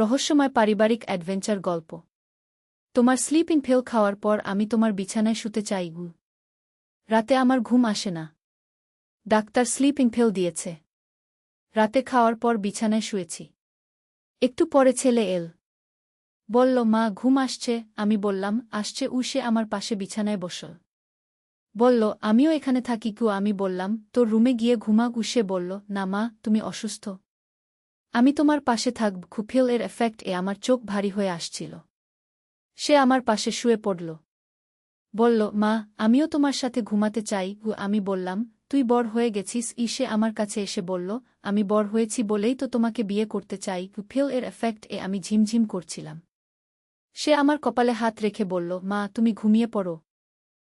রহস্যময় পারিবারিক অ্যাডভেঞ্চার গল্প। তোমার স্লিপিং পিল খাওয়ার পর আমি তোমার বিছানায় শুতে চাই। রাতে আমার ঘুম আসে না। ডাক্তার স্লিপিং পিল দিয়েছে। রাতে খাওয়ার পর বিছানায় শুয়েছি। একটু পরে ছেলে এল। বলল, মা ঘুম আসছে। আমি বললাম, আসছে। সে আমার পাশে বিছানায় বসল। বলল, আমিও এখানে থাকি। আমি বললাম, তোর রুমে গিয়ে ঘুমা। সে বলল, না মা, তুমি অসুস্থ, আমি তোমার পাশে থাকব। পিল এর এফেক্ট আমার চোখ ভারী হয়ে আসছিল। সে আমার পাশে শুয়ে পড়ল। বলল, মা আমিও তোমার সাথে ঘুমাতে চাই। আমি বললাম, তুই বড় হয়ে গেছিস। সে আমার কাছে এসে বলল, আমি বড় হয়েছি বলেই তো তোমাকে বিয়ে করতে চাই। পিল এর এফেক্ট আমি ঝিমঝিম করছিলাম। সে আমার কপালে হাত রেখে বলল, মা তুমি ঘুমিয়ে পড়ো,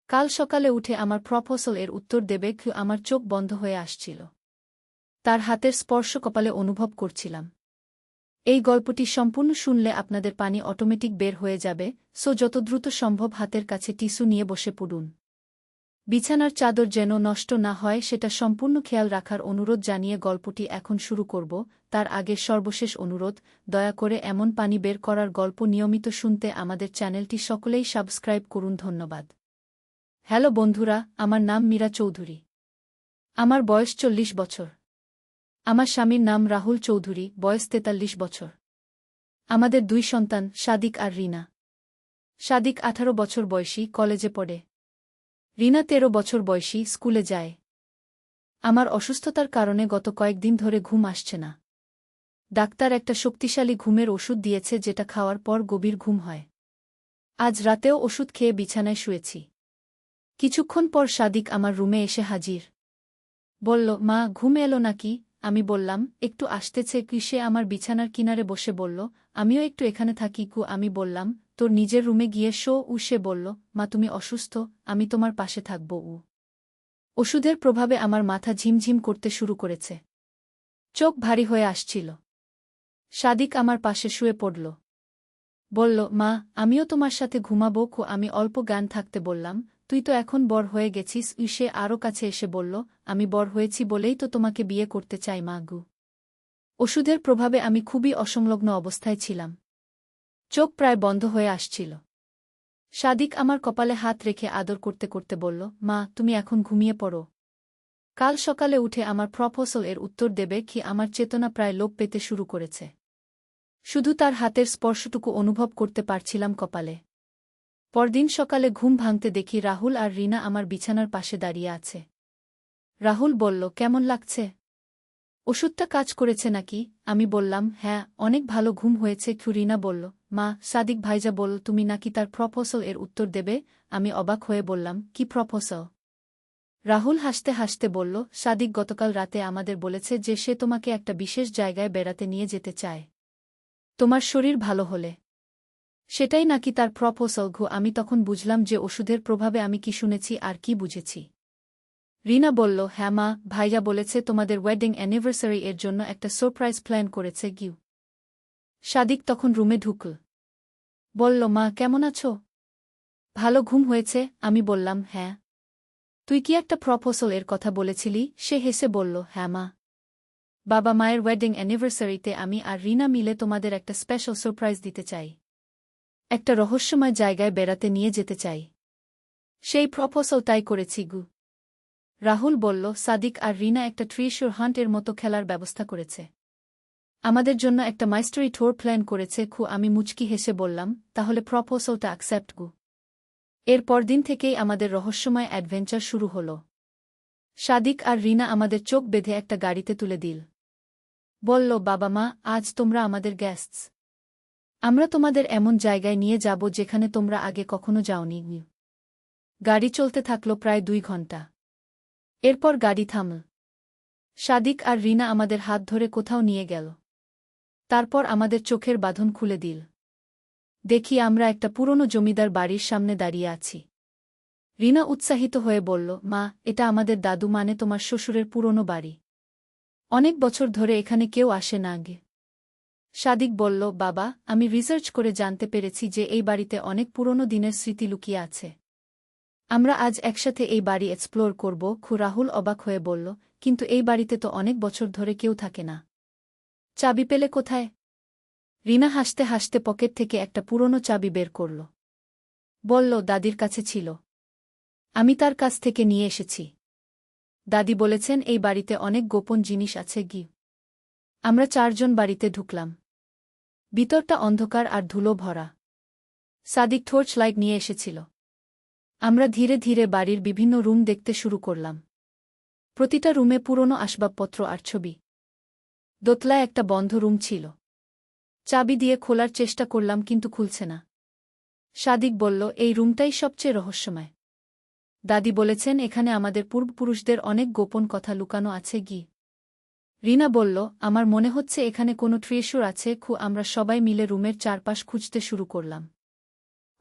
কাল সকালে উঠে আমার প্রপোজাল এর উত্তর দেবে। আমার চোখ বন্ধ হয়ে আসছিল। তার হাতের স্পর্শ কপালে অনুভব করছিলাম। এই গল্পটি সম্পূর্ণ শুনলে আপনাদের পানি অটোমেটিক বের হয়ে যাবে, সো যত দ্রুত সম্ভব হাতের কাছে টিস্যু নিয়ে বসে পড়ুন। বিছানার চাদর যেন নষ্ট না হয় সেটা সম্পূর্ণ খেয়াল রাখার অনুরোধ জানিয়ে গল্পটি এখন শুরু করব। তার আগে সর্বশেষ অনুরোধ, দয়া করে এমন পানি বের করার গল্প নিয়মিত শুনতে আমাদের চ্যানেলটি সকলেই সাবস্ক্রাইব করুন। ধন্যবাদ। হ্যালো বন্ধুরা, আমার নাম মীরা চৌধুরী। আমার বয়স 40 বছর। আমার স্বামীর নাম রাহুল চৌধুরী, বয়স 43 বছর। আমাদের 2 সন্তান, সাদিক আর রিনা। সাদিক 18 বছর বয়সী, কলেজে পড়ে। রিনা 13 বছর বয়সী, স্কুলে যায়। আমার অসুস্থতার কারণে গত কয়েকদিন ধরে ঘুম আসছে না। ডাক্তার একটা শক্তিশালী ঘুমের ওষুধ দিয়েছে যেটা খাওয়ার পর গভীর ঘুম হয়। আজ রাতেও ওষুধ খেয়ে বিছানায় শুয়েছি। কিছুক্ষণ পর সাদিক আমার রুমে এসে হাজির। বলল, মা ঘুম এলো নাকি? আমি বললাম, একটু আসতেছে। সে আমার বিছানার কিনারে বসে বলল, আমিও একটু এখানে থাকি। আমি বললাম, তোর নিজের রুমে গিয়ে শো। সে বলল, মা তুমি অসুস্থ, আমি তোমার পাশে থাকব। ওষুধের প্রভাবে আমার মাথা ঝিমঝিম করতে শুরু করেছে। চোখ ভারী হয়ে আসছিল। সাদিক আমার পাশে শুয়ে পড়ল। বলল, মা আমিও তোমার সাথে ঘুমাবো। আমি অল্প জ্ঞান থাকতে বললাম, তুই তো এখন বড় হয়ে গেছিস। সে আরও কাছে এসে বলল, আমি বড় হয়েছি বলেই তো তোমাকে বিয়ে করতে চাই মা। ওষুধের প্রভাবে আমি খুবই অসংলগ্ন অবস্থায় ছিলাম। চোখ প্রায় বন্ধ হয়ে আসছিল। সাদিক আমার কপালে হাত রেখে আদর করতে করতে বলল, মা তুমি এখন ঘুমিয়ে পড়ো, কাল সকালে উঠে আমার প্রপোজাল এর উত্তর দেবে। আমার চেতনা প্রায় লোপ পেতে শুরু করেছে। শুধু তার হাতের স্পর্শটুকু অনুভব করতে পারছিলাম কপালে। পরদিন সকালে ঘুম ভাঙতে দেখি রাহুল আর রিনা আমার বিছানার পাশে দাঁড়িয়ে আছে। রাহুল বলল, কেমন লাগছে? ওষুধটা কাজ করেছে নাকি? আমি বললাম, হ্যাঁ অনেক ভালো ঘুম হয়েছে। রিনা বলল, মা সাদিক ভাইজা বলল তুমি নাকি তার প্রপোজাল এর উত্তর দেবে। আমি অবাক হয়ে বললাম, কি প্রপোজাল? রাহুল হাসতে হাসতে বলল, সাদিক গতকাল রাতে আমাদের বলেছে যে সে তোমাকে একটা বিশেষ জায়গায় বেড়াতে নিয়ে যেতে চায়, তোমার শরীর ভালো হলে। সেটাই নাকি তার প্রপোজাল। আমি তখন বুঝলাম যে ওষুধের প্রভাবে আমি কি শুনেছি আর কি বুঝেছি। রিনা বলল, হ্যাঁ মা, ভাইয়া বলেছে তোমাদের ওয়েডিং অ্যানিভার্সারি এর জন্য একটা সারপ্রাইজ প্ল্যান করেছে। সাদিক তখন রুমে ঢুকল। বলল, মা কেমন আছো? ভালো ঘুম হয়েছে? আমি বললাম, হ্যাঁ। তুই কি একটা প্রপোজাল এর কথা বলেছিলি? সে হেসে বলল, হ্যাঁ মা, বাবা মায়ের ওয়েডিং অ্যানিভার্সারিতে আমি আর রিনা মিলে তোমাদের একটা স্পেশাল সারপ্রাইজ দিতে চাই, একটা রহস্যময় জায়গায় বেড়াতে নিয়ে যেতে চাই। সেই প্রপোজাল তাই করেছি। রাহুল বলল, সাদিক আর রিনা একটা ট্রেজার হান্ট এর মতো খেলার ব্যবস্থা করেছে। আমাদের জন্য একটা মাইস্টারি ট্যুর প্ল্যান করেছে। আমি মুচকি হেসে বললাম, তাহলে প্রপোজালটা অ্যাকসেপ্ট। এর পরদিন থেকেই আমাদের রহস্যময় অ্যাডভেঞ্চার শুরু হল। সাদিক আর রিনা আমাদের চোখ বেঁধে একটা গাড়িতে তুলে দিল। বলল, বাবা মা আজ তোমরা আমাদের গেস্টস। আমরা তোমাদের এমন জায়গায় নিয়ে যাব যেখানে তোমরা আগে কখনো যাওনি। গাড়ি চলতে থাকল প্রায় 2 ঘন্টা। এরপর গাড়ি থামল। সাদিক আর রিনা আমাদের হাত ধরে কোথাও নিয়ে গেল। তারপর আমাদের চোখের বাঁধন খুলে দিল। দেখি আমরা একটা পুরনো জমিদার বাড়ির সামনে দাঁড়িয়ে আছি। রিনা উৎসাহিত হয়ে বলল, মা এটা আমাদের দাদু মানে তোমার শ্বশুরের পুরনো বাড়ি। অনেক বছর ধরে এখানে কেউ আসে না আগে। সাদিক বলল, বাবা আমি রিসার্চ করে জানতে পেরেছি যে এই বাড়িতে অনেক পুরনো দিনের স্মৃতি লুকিয়ে আছে। আমরা আজ একসাথে এই বাড়ি এক্সপ্লোর করব। রাহুল অবাক হয়ে বলল, কিন্তু এই বাড়িতে তো অনেক বছর ধরে কেউ থাকে না। চাবি পেলে কোথায়? রিনা হাসতে হাসতে পকেট থেকে একটা পুরনো চাবি বের করল। বলল, দাদির কাছে ছিল। আমি তার কাছ থেকে নিয়ে এসেছি। দাদি বলেছেন এই বাড়িতে অনেক গোপন জিনিস আছে গি। আমরা 4 জন বাড়িতে ঢুকলাম। ভিতরটা অন্ধকার আর ধুলো ভরা। সাদিক টর্চ লাইট নিয়ে এসেছিল। আমরা ধীরে ধীরে বাড়ির বিভিন্ন রুম দেখতে শুরু করলাম। প্রতিটা রুমে পুরনো আসবাবপত্র আর ছবি। দোতলায় একটা বন্ধ রুম ছিল। চাবি দিয়ে খোলার চেষ্টা করলাম কিন্তু খুলছে না। সাদিক বলল, এই রুমটাই সবচেয়ে রহস্যময়। দাদি বলেছেন এখানে আমাদের পূর্বপুরুষদের অনেক গোপন কথা লুকানো আছে গি। রিনা বলল, আমার মনে হচ্ছে এখানে কোনো ট্রেজার আছে। আমরা সবাই মিলে রুমের চারপাশ খুঁজতে শুরু করলাম।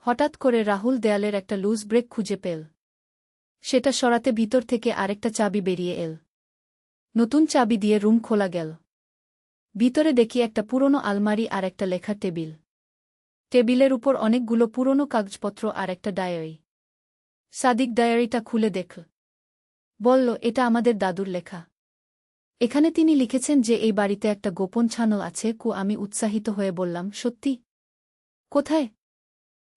হঠাৎ করে রাহুল দেয়ালের একটা লুজ ব্রেক খুঁজে পেল। সেটা সরাতে ভিতর থেকে আরেকটা চাবি বেরিয়ে এল। নতুন চাবি দিয়ে রুম খোলা গেল। ভিতরে দেখি একটা পুরনো আলমারি আর একটা লেখার টেবিল। টেবিলের উপর অনেকগুলো পুরনো কাগজপত্র আর একটা ডায়েরি। সাদিক ডায়েরিটা খুলে দেখল। বলল, এটা আমাদের দাদুর লেখা। এখানে তিনি লিখেছেন যে এই বাড়িতে একটা গোপন ছানল আছে। আমি উৎসাহিত হয়ে বললাম, সত্যি? কোথায়?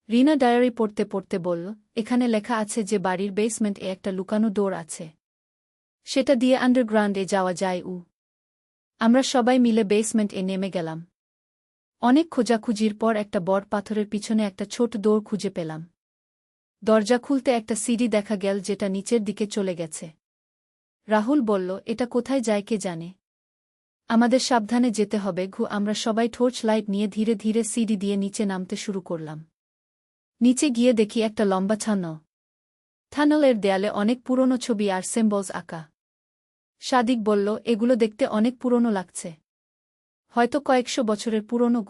রিনা ডায়েরি পড়তে পড়তে বলল, এখানে লেখা আছে যে বাড়ির বেসমেন্টে একটা লুকানো ডোর আছে। সেটা দিয়ে আন্ডারগ্রাউন্ডে যাওয়া যায়। আমরা সবাই মিলে বেসমেন্টে নেমে গেলাম। অনেক খোঁজাখুঁজির পর একটা বড় পাথরের পিছনে একটা ছোট ডোর খুঁজে পেলাম। দরজা খুলতে একটা সিঁড়ি দেখা গেল যেটা নিচের দিকে চলে গেছে। রাহুল বলল, এটা কোথায় যায় কে জানে। আমাদের সাবধানে যেতে হবে। আমরা সবাই টর্চ লাইট নিয়ে ধীরে ধীরে সিঁড়ি দিয়ে নিচে নামতে শুরু করলাম। নিচে গিয়ে দেখি একটা লম্বা ছানল। থানলের দেয়ালে অনেক পুরনো ছবি আর সিম্বলস আঁকা। সাদিক বলল, এগুলো দেখতে অনেক পুরনো লাগছে। হয়তো কয়েকশো বছরের পুরনো।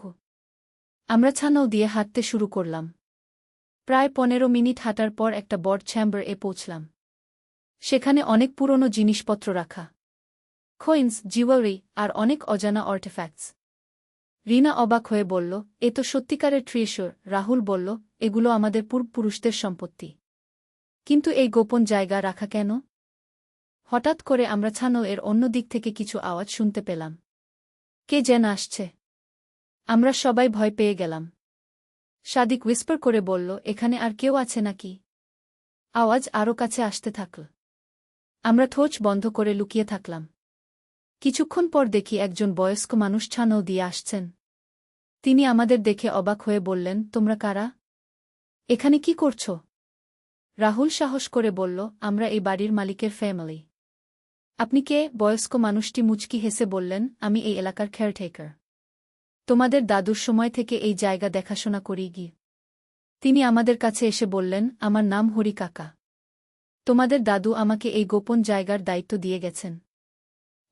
আমরা ছানল দিয়ে হাঁটতে শুরু করলাম। প্রায় 15 মিনিট হাঁটার পর একটা বড় চেম্বার পৌঁছলাম। সেখানে অনেক পুরনো জিনিসপত্র রাখা। কয়েন্স, জুয়েলারি আর অনেক অজানা আর্টিফ্যাক্টস। রিনা অবাক হয়ে বলল, এ তো সত্যিকারের ট্রেজার। রাহুল বলল, এগুলো আমাদের পূর্বপুরুষদের সম্পত্তি। কিন্তু এই গোপন জায়গা রাখা কেন? হঠাৎ করে আমরা ছানল এর অন্য দিক থেকে কিছু আওয়াজ শুনতে পেলাম। কে যেন আসছে। আমরা সবাই ভয় পেয়ে গেলাম। সাদিক হুইসপার করে বলল, এখানে আর কেউ আছে নাকি? আওয়াজ আরও কাছে আসতে থাকল। আমরা টর্চ বন্ধ করে লুকিয়ে থাকলাম। কিছুক্ষণ পর দেখি একজন বয়স্ক মানুষ ছানল দিয়ে আসছেন। তিনি আমাদের দেখে অবাক হয়ে বললেন, তোমরা কারা? এখানে কি করছ? রাহুল সাহস করে বলল, আমরা এই বাড়ির মালিকের ফ্যামিলি। আপনি কে? বয়স্ক মানুষটি মুচকি হেসে বললেন, আমি এই এলাকার কেয়ারটেকার। তোমাদের দাদুর সময় থেকে এই জায়গা দেখাশোনা করি গি। তিনি আমাদের কাছে এসে বললেন, আমার নাম হরি কাকা। তোমাদের দাদু আমাকে এই গোপন জায়গার দায়িত্ব দিয়ে গেছেন।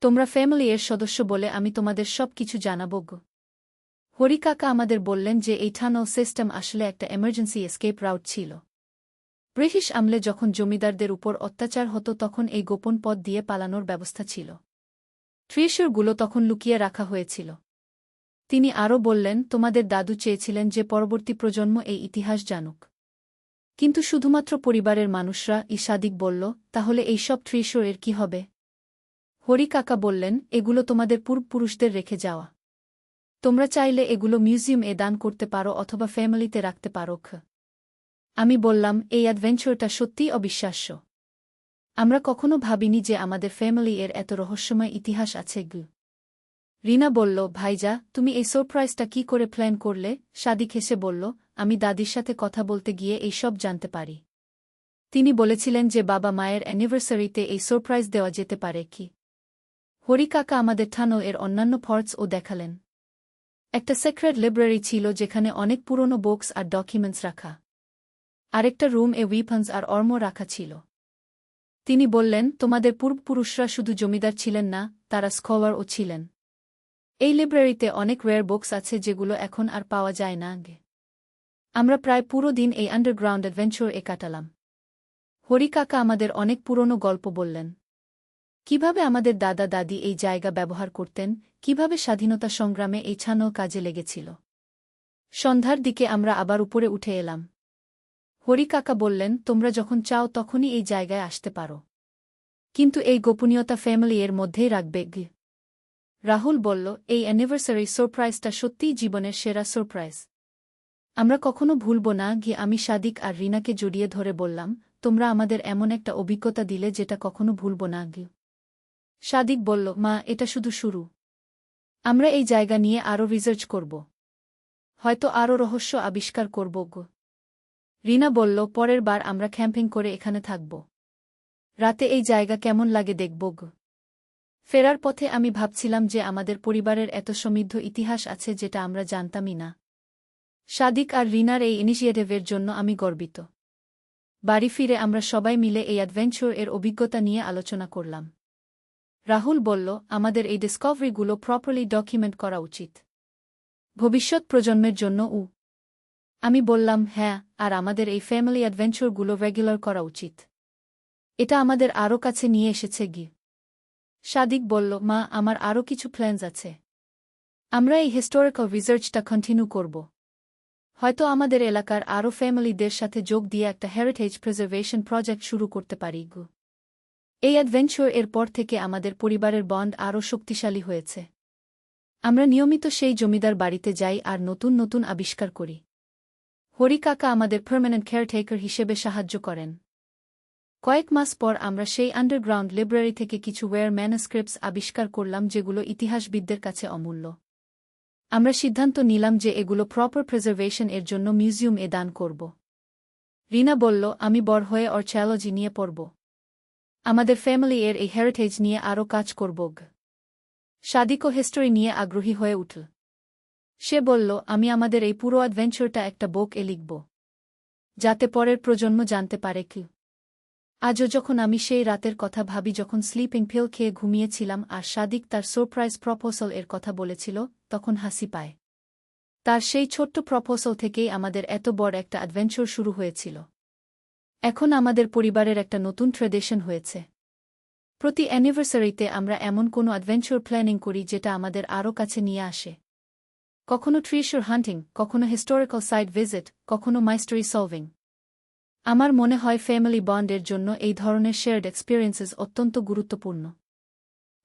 তোমরা ফ্যামিলি এর সদস্য বলে আমি তোমাদের সব কিছু জানাবো গো। হরি কাকা আমাদের বললেন যে এই টানেল সিস্টেম আসলে একটা এমার্জেন্সি এসকেপ রাউট ছিল। ব্রিটিশ আমলে যখন জমিদারদের উপর অত্যাচার হতো তখন এই গোপন পথ দিয়ে পালানোর ব্যবস্থা ছিল। ট্রেজারগুলো তখন লুকিয়ে রাখা হয়েছিল। তিনি আরও বললেন, তোমাদের দাদু চেয়েছিলেন যে পরবর্তী প্রজন্ম এই ইতিহাস জানুক। কিন্তু শুধুমাত্র পরিবারের মানুষরা। সাদিক বলল, তাহলে এই সব ট্রেজার এর কি হবে? হরি কাকা বললেন, এগুলো তোমাদের পূর্বপুরুষদের রেখে যাওয়া। তোমরা চাইলে এগুলো মিউজিয়ামে দান করতে পারো অথবা ফ্যামিলিতে রাখতে পারো। আমি বললাম, এই অ্যাডভেঞ্চারটা সত্যিই অবিশ্বাস্য। আমরা কখনো ভাবিনি যে আমাদের ফ্যামিলি এর এত রহস্যময় ইতিহাস আছে। রিনা বলল, ভাইজা, তুমি এই সারপ্রাইজটা কি করে প্ল্যান করলে? সাদিক হেসে বলল, আমি দাদির সাথে কথা বলতে গিয়ে এই সব জানতে পারি। তিনি বলেছিলেন যে বাবা মায়ের অ্যানিভার্সারিতে এই সারপ্রাইজ দেওয়া যেতে পারে কি। হরি কাকা আমাদের টানেল এর অন্যান্য পার্টসও দেখালেন। একটা সিক্রেট লাইব্রেরি ছিল যেখানে অনেক পুরনো বুকস আর ডকুমেন্টস রাখা। আরেকটা রুম উইপন্স আর আর্মর রাখা ছিল। তিনি বললেন, তোমাদের পূর্বপুরুষরা শুধু জমিদার ছিলেন না, তারা স্কলারও ছিলেন। এই লাইব্রেরিতে অনেক রেয়ার বুকস আছে যেগুলো এখন আর পাওয়া যায় না। আমরা প্রায় পুরো দিন এই আন্ডারগ্রাউন্ড অ্যাডভেঞ্চার কাটালাম। হরি কাকা আমাদের অনেক পুরনো গল্প বললেন। কিভাবে আমাদের দাদা দাদি এই জায়গা ব্যবহার করতেন, কিভাবে স্বাধীনতা সংগ্রামে এই ছানল কাজে লেগেছিল। সন্ধ্যার দিকে আমরা আবার উপরে উঠে এলাম। হরি কাকা বললেন, তোমরা যখন চাও তখনই এই জায়গায় আসতে পারো। কিন্তু এই গোপনীয়তা ফ্যামিলি এর মধ্যেই রাখবে। রাহুল বলল, এই অ্যানিভার্সারি সারপ্রাইজটা সত্যিই জীবনের সেরা সারপ্রাইজ। আমরা কখনো ভুলব না। গিয়ে আমি সাদিক আর রিনাকে জড়িয়ে ধরে বললাম, তোমরা আমাদের এমন একটা অভিজ্ঞতা দিলে যেটা কখনো ভুলব না। গিয়ে সাদিক বলল, মা, এটা শুধু শুরু। আমরা এই জায়গা নিয়ে আরও রিসার্চ করব, হয়তো আরও রহস্য আবিষ্কার করব। রিনা বলল, পরের বার আমরা ক্যাম্পিং করে এখানে থাকব। রাতে এই জায়গা কেমন লাগে দেখব। ফেরার পথে আমি ভাবছিলাম যে আমাদের পরিবারের এত সমৃদ্ধ ইতিহাস আছে যেটা আমরা জানতামই না। সাদিক আর রিনার এই ইনিশিয়েটিভের জন্য আমি গর্বিত। বাড়ি ফিরে আমরা সবাই মিলে এই অ্যাডভেঞ্চার এর অভিজ্ঞতা নিয়ে আলোচনা করলাম। রাহুল বলল, আমাদের এই ডিসকভারিগুলো প্রপারলি ডকুমেন্ট করা উচিত, ভবিষ্যৎ প্রজন্মের জন্য। আমি বললাম, হ্যাঁ, আর আমাদের এই ফ্যামিলি অ্যাডভেঞ্চারগুলো রেগুলার করা উচিত। এটা আমাদের আরও কাছে নিয়ে এসেছে। সাদিক বলল, মা, আমার আরও কিছু প্ল্যানস আছে। আমরা এই হিস্টোরিক্যাল রিসার্চটা কন্টিনিউ করব। হয়তো আমাদের এলাকার আরও ফ্যামিলিদের সাথে যোগ দিয়ে একটা হেরিটেজ প্রিজার্ভেশন প্রজেক্ট শুরু করতে পারি। এই অ্যাডভেঞ্চার এর পর থেকে আমাদের পরিবারের বন্ড আরও শক্তিশালী হয়েছে। আমরা নিয়মিত সেই জমিদার বাড়িতে যাই আর নতুন নতুন আবিষ্কার করি। হরি কাকা আমাদের পার্মানেন্ট কেয়ারটেকার হিসেবে সাহায্য করেন। কয়েক মাস পর আমরা সেই আন্ডারগ্রাউন্ড লাইব্রেরি থেকে কিছু ওয়্যার ম্যানুস্ক্রিপ্টস আবিষ্কার করলাম যেগুলো ইতিহাসবিদদের কাছে অমূল্য। আমরা সিদ্ধান্ত নিলাম যে এগুলো প্রপার প্রিজার্ভেশন এর জন্য মিউজিয়াম এ দান করব। রিনা বলল, আমি বড় হয়ে আর্চায়োলজি নিয়ে পড়ব। আমাদের ফ্যামিলি এর এই হেরিটেজ নিয়ে আরও কাজ করব। সাদিকও হিস্টোরি নিয়ে আগ্রহী হয়ে উঠল। সে বলল, আমি আমাদের এই পুরো অ্যাডভেঞ্চারটা একটা বুক এ লিখব, যাতে পরের প্রজন্ম জানতে পারে কি। আজও যখন আমি সেই রাতের কথা ভাবি যখন স্লিপিং পিল খেয়ে ঘুমিয়েছিলাম আর সাদিক তার সারপ্রাইজ প্রপোজাল এর কথা বলেছিল, তখন হাসি পায়। তার সেই ছোট্ট প্রপোজাল থেকেই আমাদের এত বড় একটা অ্যাডভেঞ্চার শুরু হয়েছিল। এখন আমাদের পরিবারের একটা নতুন ট্র্যাডিশন হয়েছে। প্রতি অ্যানিভার্সারিতে আমরা এমন কোনো অ্যাডভেঞ্চার প্ল্যানিং করি যেটা আমাদের আরও কাছে নিয়ে আসে। কখনো ট্রেজার হান্টিং, কখনো হিস্টোরিক্যাল সাইট ভিজিট, কখনো মাইস্টারি সলভিং। আমার মনে হয় ফ্যামিলি বন্ডের জন্য এই ধরনের শেয়ার্ড এক্সপিরিয়েন্সেস অত্যন্ত গুরুত্বপূর্ণ।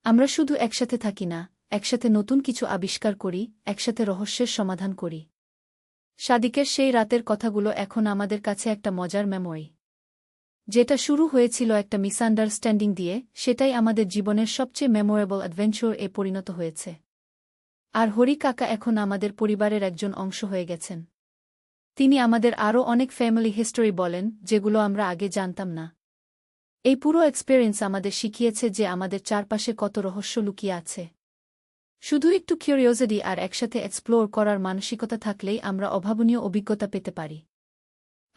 আমরা শুধু একসাথে থাকি না, একসাথে নতুন কিছু আবিষ্কার করি, একসাথে রহস্যের সমাধান করি। সাদিকের সেই রাতের কথাগুলো এখন আমাদের কাছে একটা মজার মেমোরি। যেটা শুরু হয়েছিল একটা মিসআন্ডারস্ট্যান্ডিং দিয়ে, সেটাই আমাদের জীবনের সবচেয়ে মেমোরেবল অ্যাডভেঞ্চার এ পরিণত হয়েছে। আর হরি কাকা এখন আমাদের পরিবারের একজন অংশ হয়ে গেছেন। তিনি আমাদের আরও অনেক ফ্যামিলি হিস্টোরি বলেন যেগুলো আমরা আগে জানতাম না। এই পুরো এক্সপেরিয়েন্স আমাদের শিখিয়েছে যে আমাদের চারপাশে কত রহস্য লুকিয়ে আছে। শুধু একটু কিউরিওসিটি আর একসাথে এক্সপ্লোর করার মানসিকতা থাকলেই আমরা অভাবনীয় অভিজ্ঞতা পেতে পারি।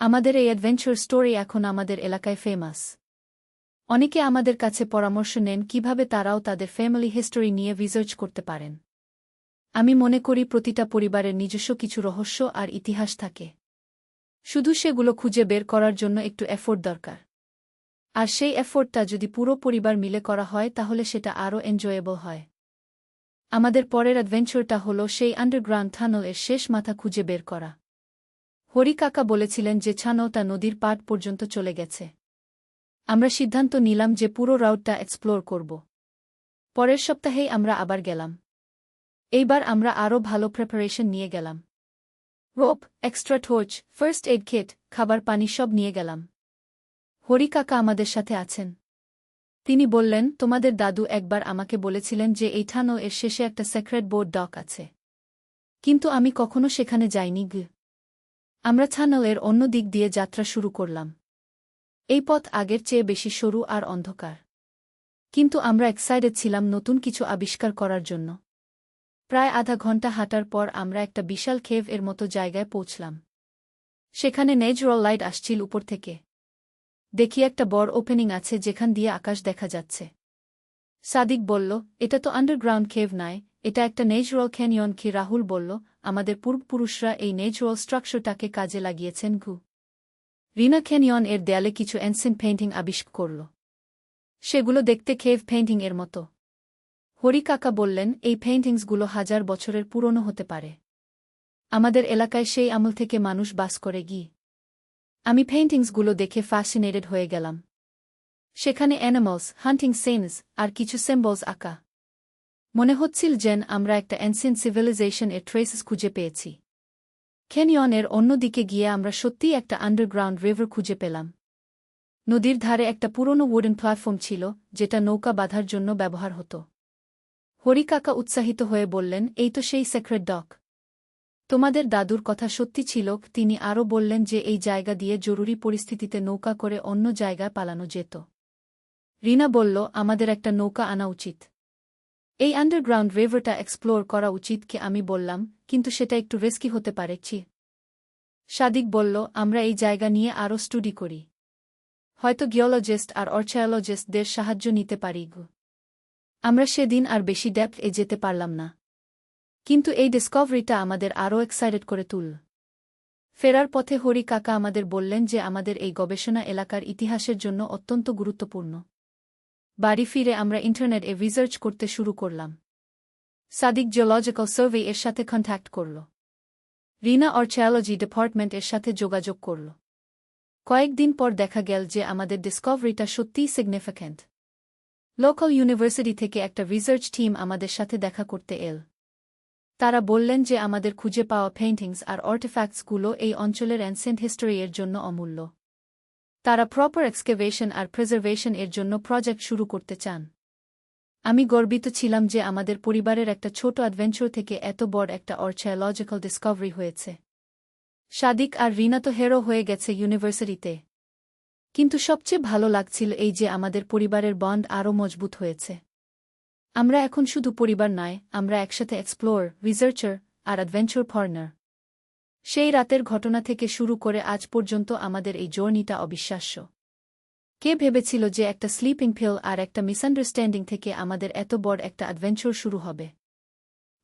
আমাদের এই অ্যাডভেঞ্চার স্টোরি এখন আমাদের এলাকায় ফেমাস। অনেকে আমাদের কাছে পরামর্শ নেন কিভাবে তারাও তাদের ফ্যামিলি হিস্টোরি নিয়ে রিসার্চ করতে পারেন। আমি মনে করি প্রতিটা পরিবারের নিজস্ব কিছু রহস্য আর ইতিহাস থাকে। শুধু সেগুলো খুঁজে বের করার জন্য একটু এফোর্ট দরকার। আর সেই এফোর্টটা যদি পুরো পরিবার মিলে করা হয় তাহলে সেটা আরও এনজয়েবল হয়। আমাদের পরের অ্যাডভেঞ্চারটা হলো সেই আন্ডারগ্রাউন্ড টানেল এর শেষ মাথা খুঁজে বের করা। হরি কাকা বলেছিলেন যে ছানোটা নদীর পাড় পর্যন্ত চলে গেছে। আমরা সিদ্ধান্ত নিলাম যে পুরো রাউটটা এক্সপ্লোর করব। পরের সপ্তাহেই আমরা আবার গেলাম। এইবার আমরা আরও ভালো প্রিপারেশন নিয়ে গেলাম। Rope, extra torch, first aid kit, খাবার পানি সব নিয়ে গেলাম। হরি কাকা আমাদের সাথে আছেন। তিনি বললেন, তোমাদের দাদু একবার আমাকে বলেছিলেন যে এই টানেল এর শেষে একটা সেক্রেট বোর্ড ডক আছে। কিন্তু আমি কখনো সেখানে যাইনি। আমরা টানেল এর অন্য দিক দিয়ে যাত্রা শুরু করলাম। এই পথ আগের চেয়ে বেশি সরু আর অন্ধকার। কিন্তু আমরা এক্সাইটেড ছিলাম নতুন কিছু আবিষ্কার করার জন্য। প্রায় আধা ঘন্টা হাঁটার পর আমরা একটা বিশাল কেভ এর মতো জায়গায় পৌঁছলাম। সেখানে ন্যাচারাল লাইট আসছিল উপর থেকে। দেখি একটা বড় ওপেনিং আছে যেখান দিয়ে আকাশ দেখা যাচ্ছে। সাদিক বলল, এটা তো আন্ডারগ্রাউন্ড কেভ নয়, এটা একটা ন্যাচারাল ক্যানিয়ন। কি রাহুল বলল, আমাদের পূর্বপুরুষরা এই ন্যাচারাল স্ট্রাকচারটাকে কাজে লাগিয়েছেন। রিনা ক্যানিয়ন এর দেয়ালে কিছু অ্যানসিয়েন্ট পেইন্টিং আবিষ্কার করল। সেগুলো দেখতে কেভ পেইন্টিং এর মতো। হরি কাকা বললেন, এই পেইন্টিংসগুলো 1000 বছরের পুরনো হতে পারে। আমাদের এলাকায় সেই আমল থেকে মানুষ বাস করে। আমি পেইন্টিংসগুলো দেখে ফ্যাসিনেটেড হয়ে গেলাম। সেখানে অ্যানিমালস, হান্টিং সিনস আর কিছু সিম্বলস আঁকা। মনে হচ্ছিল যেন আমরা একটা অ্যানসিয়েন্ট সিভিলাইজেশন এর ট্রেসেস খুঁজে পেয়েছি। ক্যানিয়নের অন্য দিকে গিয়ে আমরা সত্যিই একটা আন্ডারগ্রাউন্ড রিভার খুঁজে পেলাম। নদীর ধারে একটা পুরনো উডেন প্ল্যাটফর্ম ছিল, যেটা নৌকা বাঁধার জন্য ব্যবহার হতো। হরিকাকা উৎসাহিত হয়ে বললেন, এই তো সেই সেক্রেট ডক। তোমাদের দাদুর কথা সত্যি ছিল। তিনি আরও বললেন যে এই জায়গা দিয়ে জরুরি পরিস্থিতিতে নৌকা করে অন্য জায়গায় পালানো যেত। রিনা বলল, আমাদের একটা নৌকা আনা উচিত। এই আন্ডারগ্রাউন্ড রিভারটা এক্সপ্লোর করা উচিত। কে আমি বললাম, কিন্তু সেটা একটু রিস্কি হতে পারে। সাদিক বলল, আমরা এই জায়গা নিয়ে আরও স্টাডি করি। হয়তো জিওলজিস্ট আর আর্চায়োলজিস্টদের সাহায্য নিতে পারি। আমরা সেদিন আর বেশি ডেপথ এ যেতে পারলাম না, কিন্তু এই ডিসকভারিটা আমাদের আরও এক্সাইটেড করে তুল। ফেরার পথে হরি কাকা আমাদের বললেন যে আমাদের এই গবেষণা এলাকার ইতিহাসের জন্য অত্যন্ত গুরুত্বপূর্ণ। বাড়ি ফিরে আমরা ইন্টারনেট এ রিসার্চ করতে শুরু করলাম। সাদিক জিওলজিক্যাল সার্ভে এর সাথে কন্ট্যাক্ট করল। রিনা আর্চায়োলজি ডিপার্টমেন্ট এর সাথে যোগাযোগ করল। কয়েকদিন পর দেখা গেল যে আমাদের ডিসকভারিটা সত্যিই সিগনিফিক্যান্ট। লোকাল ইউনিভার্সিটি থেকে একটা রিসার্চ টিম আমাদের সাথে দেখা করতে এল। তারা বললেন যে আমাদের খুঁজে পাওয়া পেইন্টিংস আর আর্টিফ্যাক্টসগুলো এই অঞ্চলের অ্যানসিয়েন্ট হিস্টোরি এর জন্য অমূল্য। তারা প্রপার এক্সকেভেশন আর প্রিজার্ভেশন এর জন্য প্রজেক্ট শুরু করতে চান। আমি গর্বিত ছিলাম যে আমাদের পরিবারের একটা ছোট অ্যাডভেঞ্চার থেকে এত বড় একটা আর্চায়োলজিক্যাল ডিসকভারি হয়েছে। সাদিক আর রিনা তো হেরো হয়ে গেছে ইউনিভার্সিটিতে, কিন্তু সবচেয়ে ভালো লাগছিল এই যে আমাদের পরিবারের বন্ড আরও মজবুত হয়েছে। আমরা এখন শুধু পরিবার নয়, আমরা একসাথে এক্সপ্লোর, রিসার্চার আর অ্যাডভেঞ্চার পার্টনার। সেই রাতের ঘটনা থেকে শুরু করে আজ পর্যন্ত আমাদের এই জার্নিটা অবিশ্বাস্য। কে ভেবেছিল যে একটা স্লিপিং পিল আর একটা মিসআন্ডারস্ট্যান্ডিং থেকে আমাদের এত বড় একটা অ্যাডভেঞ্চার শুরু হবে?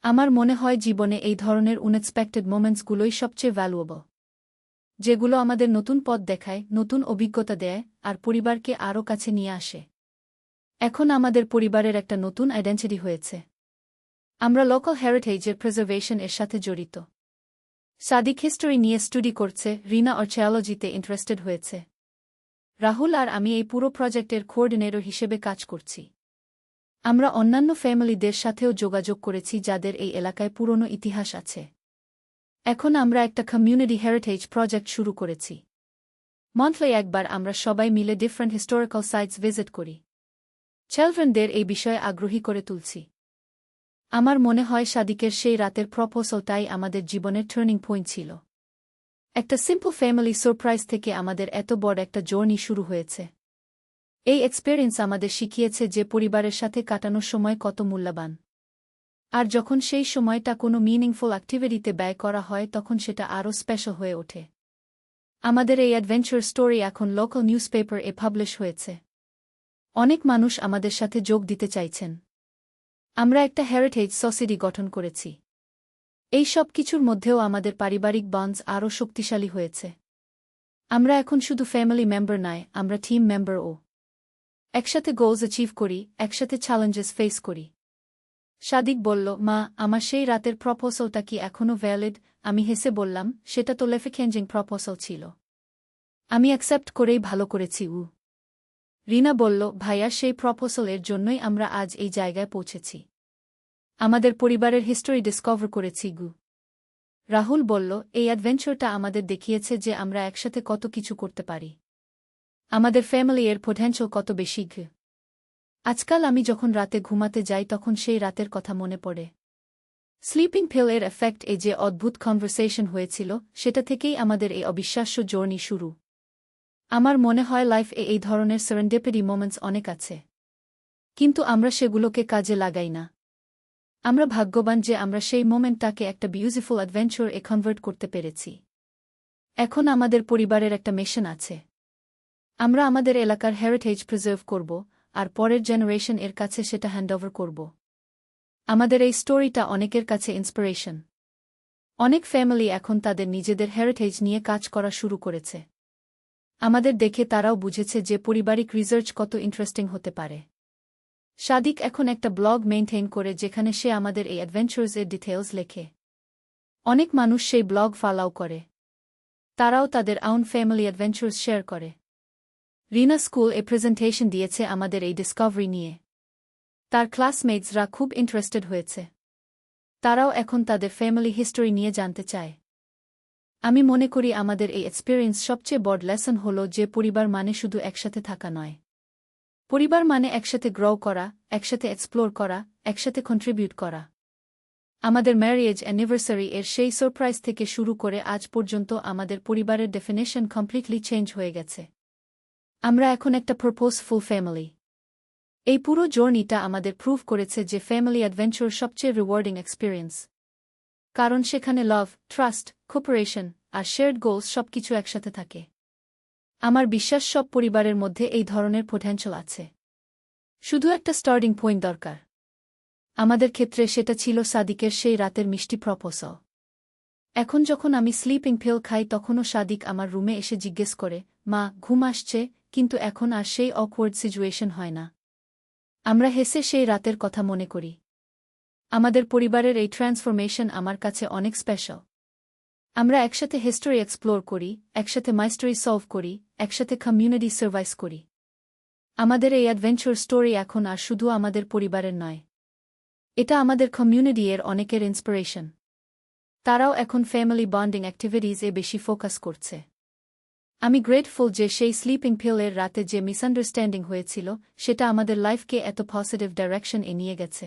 আমার মনে হয় জীবনে এই ধরনের আনএক্সপেক্টেড মোমেন্টসগুলোই সবচেয়ে ভ্যালুয়েবল, যেগুলো আমাদের নতুন পথ দেখায়, নতুন অভিজ্ঞতা দেয় আর পরিবারকে আরও কাছে নিয়ে আসে। এখন আমাদের পরিবারের একটা নতুন আইডেন্টিটি হয়েছে। আমরা লোকাল হেরিটেজের প্রিজার্ভেশন এর সাথে জড়িত। সাদিক হিস্টোরি নিয়ে স্টাডি করছে, রিনা আর্চায়োলজিতে ইন্টারেস্টেড হয়েছে। রাহুল আর আমি এই পুরো প্রজেক্টের কোঅর্ডিনেটর হিসেবে কাজ করছি। আমরা অন্যান্য ফ্যামিলিদের সাথেও যোগাযোগ করেছি যাদের এই এলাকায় পুরনো ইতিহাস আছে। এখন আমরা একটা কমিউনিটি হেরিটেজ প্রজেক্ট শুরু করেছি। মন্থলি একবার আমরা সবাই মিলে ডিফারেন্ট হিস্টোরিক্যাল সাইটস ভিজিট করি। চিলড্রেনদের এই বিষয়ে আগ্রহী করে তুলছি। আমার মনে হয় সাদিকের সেই রাতের প্রপোজালটাই আমাদের জীবনের টার্নিং পয়েন্ট ছিল। একটা সিম্পল ফ্যামিলি সারপ্রাইজ থেকে আমাদের এত বড় একটা জার্নি শুরু হয়েছে। এই এক্সপেরিয়েন্স আমাদের শিখিয়েছে যে পরিবারের সাথে কাটানোর সময় কত মূল্যবান। আর যখন সেই সময়টা কোনো মিনিংফুল অ্যাক্টিভিটিতে ব্যয় করা হয় তখন সেটা আরও স্পেশাল হয়ে ওঠে। আমাদের এই অ্যাডভেঞ্চার স্টোরি এখন লোকাল নিউজপেপার এ পাবলিশ হয়েছে। অনেক মানুষ আমাদের সাথে যোগ দিতে চাইছেন। আমরা একটা হেরিটেজ সোসাইটি গঠন করেছি। এই সব কিছুর মধ্যেও আমাদের পারিবারিক বন্ডস আরও শক্তিশালী হয়েছে। আমরা এখন শুধু ফ্যামিলি মেম্বার নয়, আমরা টিম মেম্বারও। একসাথে গোলস অ্যাচিভ করি, একসাথে চ্যালেঞ্জেস ফেস করি। সাদিক বলল, মা, আমার সেই রাতের প্রপোজালটা কি এখনও ভ্যালিড? আমি হেসে বললাম, সেটা তো লেফেকেঞ্জিং প্রপোজাল ছিল। আমি অ্যাকসেপ্ট করেই ভালো করেছি। রিনা বলল, ভাইয়া, সেই প্রপোজালের জন্যই আমরা আজ এই জায়গায় পৌঁছেছি। আমাদের পরিবারের হিস্টোরি ডিসকভার করেছি। রাহুল বলল, এই অ্যাডভেঞ্চারটা আমাদের দেখিয়েছে যে আমরা একসাথে কত কিছু করতে পারি। আমাদের ফ্যামিলি এর পোটেনশিয়াল কত বেশি। আজকাল আমি যখন রাতে ঘুমাতে যাই তখন সেই রাতের কথা মনে পড়ে। স্লিপিং পিল এর এফেক্ট, এই যে অদ্ভুত কনভারসেশন হয়েছিল, সেটা থেকেই আমাদের এই অবিশ্বাস্য জার্নি শুরু। আমার মনে হয় লাইফ এ এই ধরনের সেরেন্ডিপিটি মোমেন্টস অনেক আছে, কিন্তু আমরা সেগুলোকে কাজে লাগাই না। আমরা ভাগ্যবান যে আমরা সেই মোমেন্টটাকে একটা বিউটিফুল অ্যাডভেঞ্চার এ কনভার্ট করতে পেরেছি। এখন আমাদের পরিবারের একটা মিশন আছে। আমরা আমাদের এলাকার হেরিটেজ প্রিজার্ভ করব, আর পরের জেনারেশন এর কাছে সেটা হ্যান্ডওভার করব। আমাদের এই স্টোরিটা অনেকের কাছে ইন্সপিরেশন। অনেক ফ্যামিলি এখন তাদের নিজেদের হেরিটেজ নিয়ে কাজ করা শুরু করেছে। আমাদের দেখে তারাও বুঝেছে যে পারিবারিক রিসার্চ কত ইন্টারেস্টিং হতে পারে। সাদিক এখন একটা ব্লগ মেইনটেইন করে যেখানে সে আমাদের এই অ্যাডভেঞ্চার্স এর ডিটেইলস লেখে। অনেক মানুষ সেই ব্লগ ফলো করে। তারাও তাদের আউন ফ্যামিলি অ্যাডভেঞ্চার্স শেয়ার করে। রিনা স্কুল এ প্রেজেন্টেশন দিয়েছে আমাদের এই ডিসকভারি নিয়ে। তার ক্লাসমেটসরা খুব ইন্টারেস্টেড হয়েছে। তারাও এখন তাদের ফ্যামিলি হিস্টোরি নিয়ে জানতে চায়। আমি মনে করি আমাদের এই এক্সপেরিয়েন্স সবচেয়ে বড় লেসন হল যে পরিবার মানে শুধু একসাথে থাকা নয়। পরিবার মানে একসাথে গ্রো করা, একসাথে এক্সপ্লোর করা, একসাথে কন্ট্রিবিউট করা। আমাদের ম্যারেজ অ্যানিভার্সারি এর সেই সারপ্রাইজ থেকে শুরু করে আজ পর্যন্ত আমাদের পরিবারের ডেফিনেশন কমপ্লিটলি চেঞ্জ হয়ে গেছে। আমরা এখন একটা পারপোজফুল ফ্যামিলি। এই পুরো জার্নিটা আমাদের প্রুভ করেছে যে ফ্যামিলি অ্যাডভেঞ্চার সবচেয়ে রিওয়ার্ডিং এক্সপেরিয়েন্স। কারণ সেখানে লাভ, ট্রাস্ট, কোঅপারেশন আর শেয়ার্ড গোলস সবকিছু একসাথে থাকে। আমার বিশ্বাস সব পরিবারের মধ্যে এই ধরনের পোটেনশিয়াল আছে। শুধু একটা স্টার্টিং পয়েন্ট দরকার। আমাদের ক্ষেত্রে সেটা ছিল সাদিকের সেই রাতের মিষ্টি প্রপোজাল। এখন যখন আমি স্লিপিং পিল খাই তখনও সাদিক আমার রুমে এসে জিজ্ঞেস করে, মা, ঘুম আসছে? কিন্তু এখন আর সেই অকওয়ার্ড সিচুয়েশন হয় না। আমরা হেসে সেই রাতের কথা মনে করি। আমাদের পরিবারের এই ট্রান্সফরমেশন আমার কাছে অনেক স্পেশাল। আমরা একসাথে হিস্টোরি এক্সপ্লোর করি, একসাথে মাইস্টারি সলভ করি, একসাথে কমিউনিটি সার্ভাইস করি। আমাদের এই অ্যাডভেঞ্চার স্টোরি এখন আর শুধু আমাদের পরিবারের নয়, এটা আমাদের কমিউনিটি এর অনেকের ইন্সপিরেশন। তারাও এখন ফ্যামিলি বন্ডিং অ্যাক্টিভিটিজ এ বেশি ফোকাস করছে। আমি গ্রেটফুল যে সেই স্লিপিং পিল এর রাতে যে মিসআন্ডারস্ট্যান্ডিং হয়েছিল সেটা আমাদের লাইফকে এত পজিটিভ ডাইরেকশন এ নিয়ে গেছে।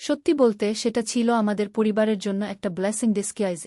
সত্যি বলতে সেটা ছিল আমাদের পরিবারের জন্য একটা ব্লেসিং ডিসগাইজ।